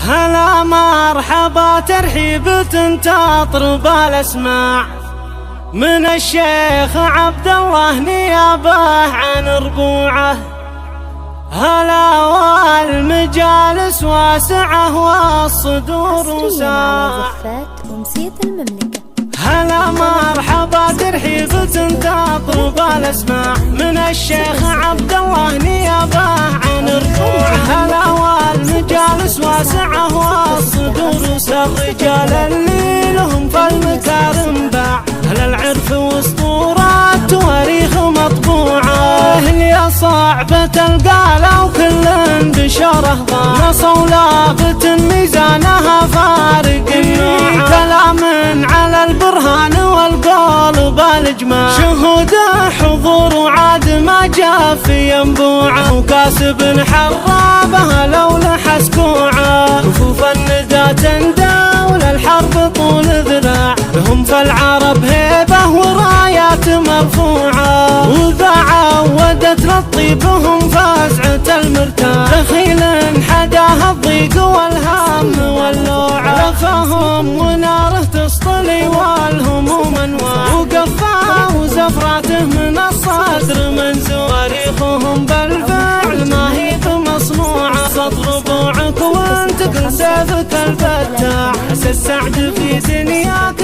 هلا مرحبا ترحيب تطرب الاسماع من الشيخ عبد الله نيابه عن ربوعه. هلا والمجالس واسعه والصدور وساع. هلا مرحبا ترحيب تطرب الاسماع من الشيخ عبد الله نيابه عن ربوعه. هلا والمجالس واسعه والصدور وساع. الرجال اللي لهم في المكارم باع. أهل العرف واسطورات تواريخ مطبوعة. اللي صعبة القالة وكل بشره ضاع. صولابة ميزانها فارق النوع. كلام على البرهان والقول بالإجماع. شهوده حضور وعاد ما جاء في ينبوعه. وكاسب حرابها لو لحس كوعه. كفوف الندى تنداول الحرب طول ذراع. لهم في العرب هيبة ورايات مرفوعة. وذا عودت للطيبهم فزعة المرتاح. دخيل حداها الضيق والهم واللوعة. رفهم وناره تسطلي والهموم انواع. وقفاه وزفراته من الصدر منزوع. تاريخهم بالفعل ما هي بمصنوعة. صد ربوعك وانت كل سيفك الفتاح. حس السعد في دنياك